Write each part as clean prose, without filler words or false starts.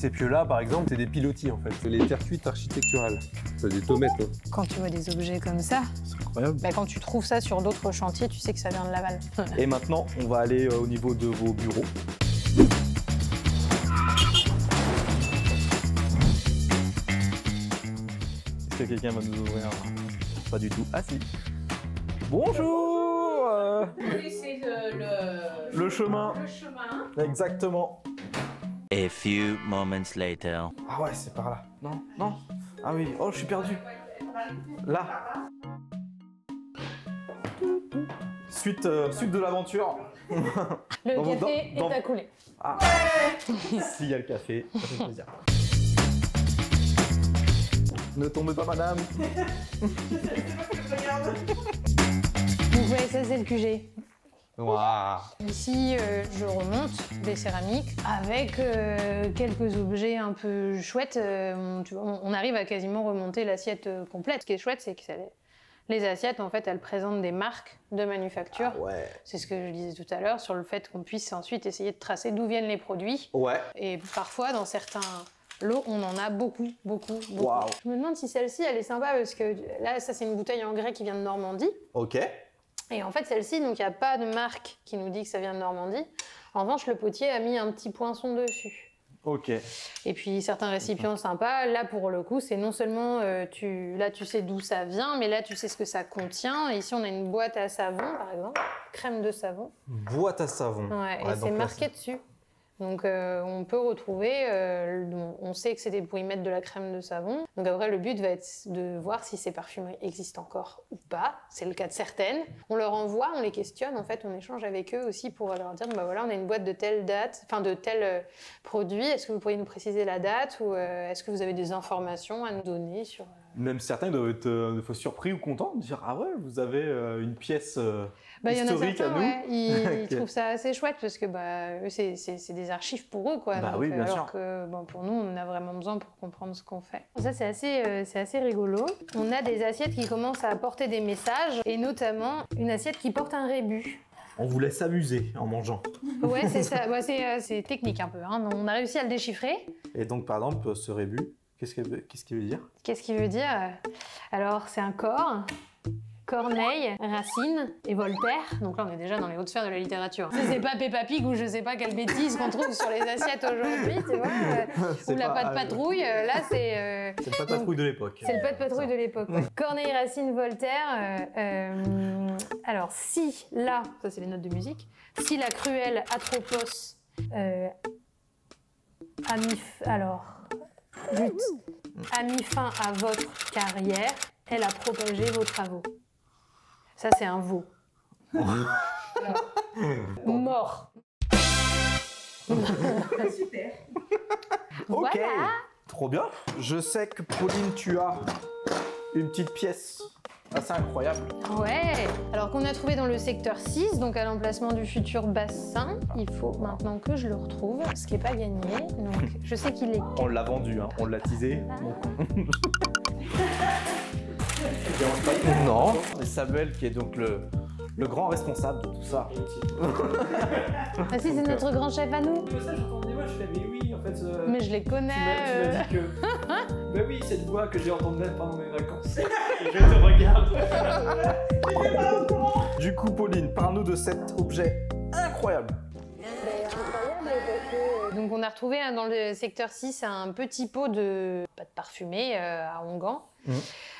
Ces pieux-là, par exemple, c'est des pilotis en fait. C'est les terres cuites architecturales. C'est des tomates. Hein. Quand tu vois des objets comme ça, C'est incroyable. bah, quand tu trouves ça sur d'autres chantiers, tu sais que ça vient de Laval. Et maintenant, on va aller au niveau de vos bureaux. Est-ce que quelqu'un va nous ouvrir? Pas du tout. Ah si. Bonjour. Oui, c'est Le chemin. le chemin. Exactement. A few moments later. Ah ouais, c'est par là. Non, non. Ah oui. Oh, je suis perdu. Là. Suite de l'aventure. Le Dans- café dans- est à couler. Ah. S'il y a le café, ça fait plaisir. Ne tombez pas, madame. Donc ouais, ça c'est le QG. Waouh. Ici, je remonte des céramiques avec quelques objets un peu chouettes. Tu vois, on arrive à quasiment remonter l'assiette complète. Ce qui est chouette, c'est que les assiettes, en fait, elles présentent des marques de manufacture. Ah ouais. C'est ce que je disais tout à l'heure sur le fait qu'on puisse ensuite essayer de tracer d'où viennent les produits. Ouais. Et parfois, dans certains lots, on en a beaucoup. Waouh. Je me demande si celle-ci, elle est sympa parce que là, ça, c'est une bouteille en grès qui vient de Normandie. Ok. Et en fait, celle-ci, donc il n'y a pas de marque qui nous dit que ça vient de Normandie. En revanche, le potier a mis un petit poinçon dessus. Ok. Et puis certains récipients sympas, là pour le coup, c'est non seulement tu sais d'où ça vient, mais là tu sais ce que ça contient. Ici, on a une boîte à savon, par exemple, crème de savon. Boîte à savon. Ouais, et donc c'est là, marqué dessus. Donc on peut retrouver, on sait que c'était pour y mettre de la crème de savon. Donc après le but va être de voir si ces parfumeries existent encore ou pas. C'est le cas de certaines. On leur envoie, on les questionne, en fait on échange avec eux aussi pour leur dire bah voilà on a une boîte de telle date, enfin de tel produit, est-ce que vous pourriez nous préciser la date ou est-ce que vous avez des informations à nous donner sur... Même certains doivent être des fois surpris ou contents de dire ah ouais vous avez une pièce Bah, il y en a historique certains, à nous. ouais, ils Ok. trouvent ça assez chouette parce que bah, eux, c'est des archives pour eux, quoi. Bah Donc, oui, bien alors sûr. que bon, pour nous, on en a vraiment besoin pour comprendre ce qu'on fait. Ça, c'est assez rigolo. On a des assiettes qui commencent à apporter des messages et notamment une assiette qui porte un rébus. On vous laisse amuser en mangeant. Ouais, c'est ça. Ouais, c'est technique un peu. Hein. On a réussi à le déchiffrer. Et donc par exemple ce rébus, qu'est-ce qu'il veut dire? Qu'est-ce qu'il veut dire? Alors, c'est un corps. Corneille, Racine et Voltaire. Donc là, on est déjà dans les hautes sphères de la littérature. C'est pas Peppa Pig ou je sais pas quelle bêtise qu'on trouve sur les assiettes aujourd'hui, tu vois. C'est Ou la pas- pâte patrouille. Là, c'est... C'est le pas patrouille de l'époque. C'est le pas de patrouille de l'époque. Ouais. Corneille, Racine, Voltaire. Alors, si là, ça c'est les notes de musique, si la cruelle Atropos a mis fin à votre carrière, elle a propagé vos travaux. Ça, c'est un veau. Mort. Super. Ok. Voilà. Trop bien. Je sais que Pauline, tu as une petite pièce assez incroyable. Ouais. Alors qu'on a trouvé dans le secteur 6, donc à l'emplacement du futur bassin, il faut maintenant que je le retrouve, ce qui n'est pas gagné. Donc je sais qu'il est... On l'a vendu, hein. On l'a teasé. Non. C'est Samuel qui est donc le grand responsable de tout ça. Ah si, c'est notre grand chef à nous. Ça, j'entends des voix, je fais, mais oui, en fait. Mais je les tu m'as connais. dit que. Bah oui, cette voix que j'ai entendue pendant mes vacances. Et je te regarde. Du coup, Pauline, parle-nous de cet objet incroyable. Donc on a retrouvé dans le secteur 6 un petit pot de pâte parfumée à onguent,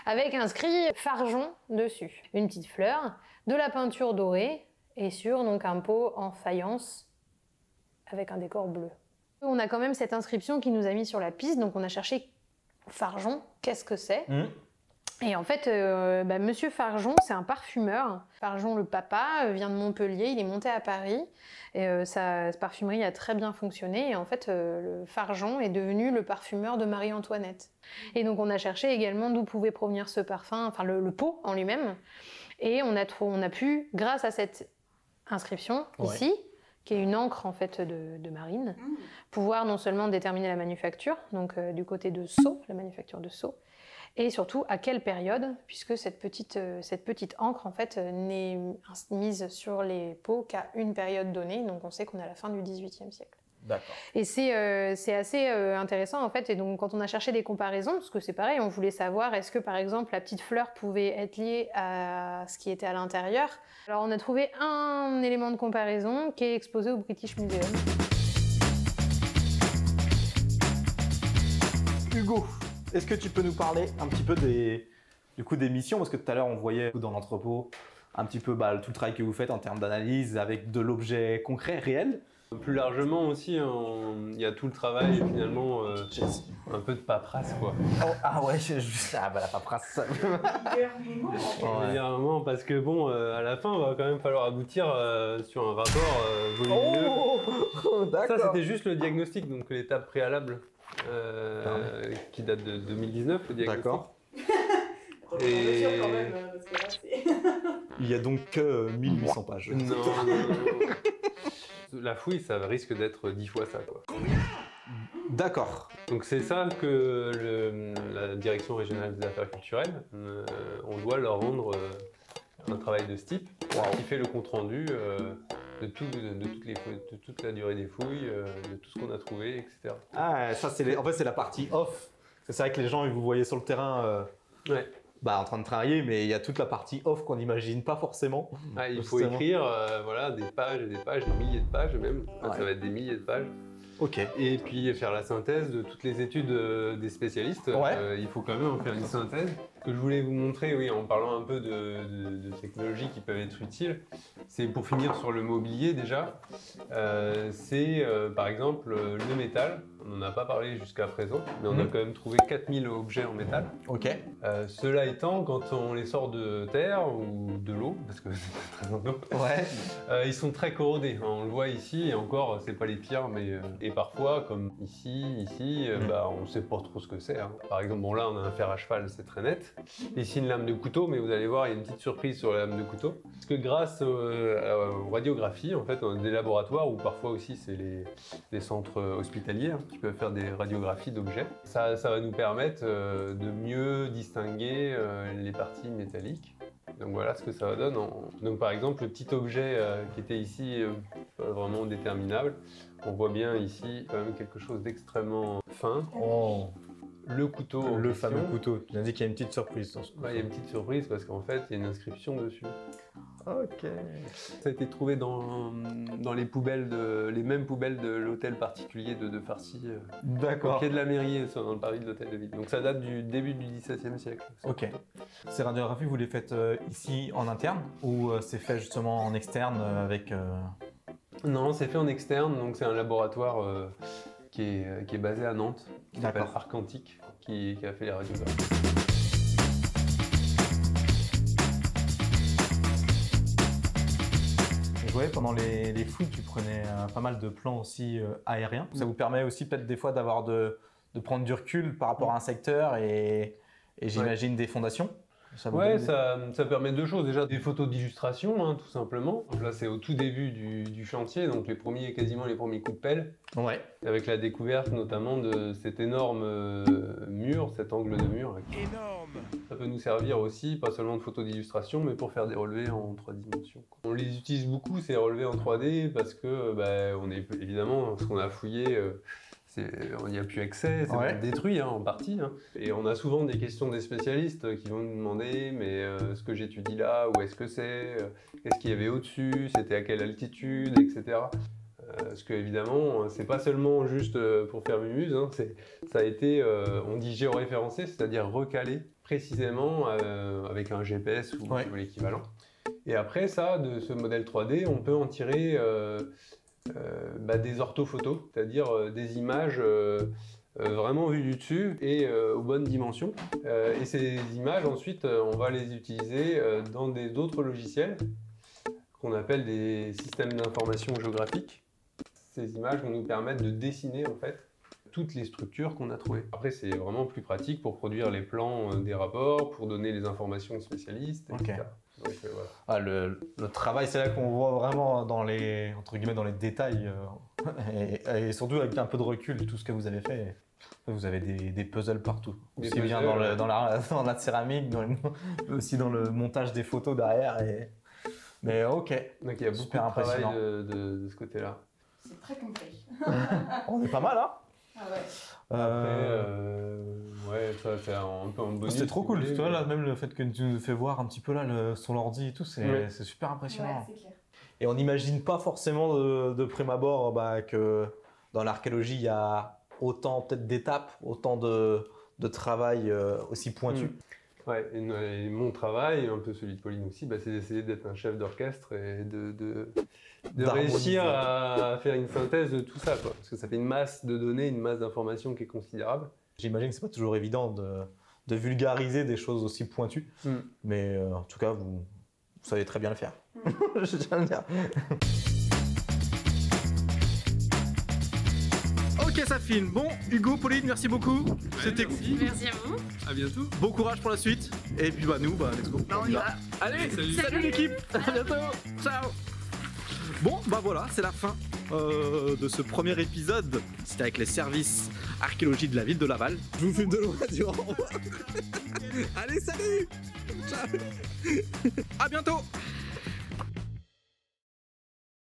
avec inscrit Farjon dessus. Une petite fleur, de la peinture dorée et sur donc un pot en faïence avec un décor bleu. On a quand même cette inscription qui nous a mis sur la piste, donc on a cherché Farjon, qu'est-ce que c'est? Et en fait, Monsieur Farjon, c'est un parfumeur. Farjon, le papa, vient de Montpellier, il est monté à Paris. Et sa parfumerie a très bien fonctionné. Et en fait, le Farjon est devenu le parfumeur de Marie-Antoinette. Et donc, on a cherché également d'où pouvait provenir ce parfum, enfin le pot en lui-même. Et on a pu, grâce à cette inscription ici, qui est une encre en fait de marine, pouvoir non seulement déterminer la manufacture, donc du côté de Sceaux, la manufacture de Sceaux, et surtout à quelle période, puisque cette petite encre en fait n'est mise sur les pots qu'à une période donnée, donc on sait qu'on est à la fin du XVIIIe siècle. D'accord. Et c'est assez intéressant en fait. Et donc quand on a cherché des comparaisons, parce que c'est pareil, on voulait savoir est-ce que par exemple la petite fleur pouvait être liée à ce qui était à l'intérieur. Alors on a trouvé un élément de comparaison qui est exposé au British Museum. Hugo, est-ce que tu peux nous parler un petit peu des missions? Parce que tout à l'heure, on voyait dans l'entrepôt un petit peu tout le travail que vous faites en termes d'analyse avec de l'objet concret, réel. Plus largement aussi, il y a tout le travail finalement, un peu de paperasse quoi. Oh, ah ouais, la paperasse. Il y a un moment parce que bon, à la fin, il va quand même falloir aboutir sur un rapport volumineux. Oh, d'accord. Ça, c'était juste le diagnostic, donc l'étape préalable qui date de 2019, le diagnostic. D'accord. Et... quand même, parce que là, c'est... Il y a donc que 1800 pages. Non. La fouille, ça risque d'être 10 fois ça, quoi. D'accord. Donc c'est ça que la Direction régionale des affaires culturelles, on doit leur rendre un travail de ce type, qui fait le compte-rendu de toute la durée des fouilles, de tout ce qu'on a trouvé, etc. Ah, ça c'est en fait c'est la partie off. C'est vrai que les gens, vous voyez sur le terrain Ouais. en train de travailler, mais il y a toute la partie off qu'on n'imagine pas forcément. Ah, il faut écrire voilà, des pages et des pages, des milliers de pages même. Enfin, ça va être des milliers de pages. Ok. Et puis faire la synthèse de toutes les études des spécialistes. Ouais. Il faut quand même en faire une synthèse. Ce que je voulais vous montrer, oui, en parlant un peu de technologies qui peuvent être utiles, c'est pour finir sur le mobilier déjà. C'est par exemple le métal. On n'en a pas parlé jusqu'à présent, mais on a quand même trouvé 4000 objets en métal. Ok. Cela étant, quand on les sort de terre ou de l'eau, parce que c'est très en eau, Ouais. ils sont très corrodés. On le voit ici, et encore, c'est pas les pires, mais et parfois, comme ici, on sait pas trop ce que c'est. Hein. Par exemple, bon là, on a un fer à cheval, c'est très net. Ici, une lame de couteau, mais vous allez voir, il y a une petite surprise sur la lame de couteau. Parce que grâce aux radiographies, en fait, on a des laboratoires ou parfois aussi c'est les centres hospitaliers qui peuvent faire des radiographies d'objets. Ça va nous permettre de mieux distinguer les parties métalliques. Donc voilà ce que ça donne. Donc par exemple, le petit objet qui était ici vraiment déterminable, on voit bien ici quand même quelque chose d'extrêmement fin. Oh. Le couteau. Le fameux couteau. Tu as dit qu'il y a une petite surprise. Il y a une petite surprise parce qu'en fait, il y a une inscription dessus. Ok. Ça a été trouvé dans les poubelles les mêmes poubelles de l'hôtel particulier de Farcy. D'accord. Au pied de la mairie, dans le parvis de l'hôtel de ville. Donc ça date du début du XVIIe siècle. Ok. Ces radiographies, vous les faites ici en interne ou c'est fait justement en externe avec... Non, c'est fait en externe. Donc c'est un laboratoire qui est basé à Nantes, qui s'appelle Arcantique, qui a fait les radiographies. Je voyais pendant les fouilles, tu prenais pas mal de plans aussi aériens. Ça vous permet aussi peut-être des fois d'avoir de prendre du recul par rapport à un secteur et j'imagine des fondations. Ça permet deux choses. Déjà des photos d'illustration, hein, tout simplement. Donc là, c'est au tout début du chantier, donc quasiment les premiers coups de pelle. Ouais. Avec la découverte notamment de cet énorme mur, cet angle de mur. Énorme. Ça peut nous servir aussi, pas seulement de photos d'illustration, mais pour faire des relevés en 3 dimensions. On les utilise beaucoup, ces relevés en 3D, parce que on est évidemment, ce qu'on a fouillé, il n'y a plus accès, c'est détruit en partie. Hein. Et on a souvent des questions des spécialistes qui vont nous demander mais ce que j'étudie là, où est-ce que c'est, qu'est-ce qu'il y avait au-dessus, c'était à quelle altitude, etc. Parce que évidemment, c'est pas seulement juste pour faire mumuse, hein, ça a été, on dit géoréférencé, c'est-à-dire recalé précisément avec un GPS ou l'équivalent. Et après ça, de ce modèle 3D, on peut en tirer des orthophotos, c'est-à-dire des images vraiment vues du dessus et aux bonnes dimensions. Et ces images, ensuite, on va les utiliser dans d'autres logiciels qu'on appelle des systèmes d'information géographique. Ces images vont nous permettre de dessiner en fait toutes les structures qu'on a trouvées. Après, c'est vraiment plus pratique pour produire les plans des rapports, pour donner les informations aux spécialistes, etc. Donc, voilà. Le travail, c'est là qu'on voit vraiment dans les, entre guillemets, dans les détails et surtout avec un peu de recul tout ce que vous avez fait. Vous avez des puzzles partout, aussi bien dans la céramique, aussi dans le montage des photos derrière. Mais ok. Donc il y a beaucoup de travail de ce côté-là. C'est très complet. On est pas mal, hein. Ah ouais. Ouais, ça c'est un peu un bonus. C'était trop si cool, vous voulez, tu vois, mais- là, même le fait que tu nous fais voir un petit peu là son ordi et tout, c'est super impressionnant. Ouais, c'est clair. Et on n'imagine pas forcément de prime abord que dans l'archéologie, il y a autant peut-être d'étapes, autant de travail aussi pointu. Ouais, et mon travail, un peu celui de Pauline aussi, c'est d'essayer d'être un chef d'orchestre et de réussir à faire une synthèse de tout ça, quoi. Parce que ça fait une masse de données, une masse d'informations qui est considérable. J'imagine que c'est pas toujours évident de vulgariser des choses aussi pointues, mais en tout cas, vous savez très bien le faire. Je tiens à le dire. Ok, ça filme. Bon, Hugo, Pauline, merci beaucoup. C'était cool. Merci à vous. À bientôt. Bon courage pour la suite. Et puis nous, let's go. On y va. Allez, Salut. salut l'équipe. À bientôt. Ciao. Bon, voilà, c'est la fin de ce premier épisode. C'était avec les services archéologie de la ville de Laval. Je vous filme de loin, du au revoir. Allez, salut. Ciao. À bientôt.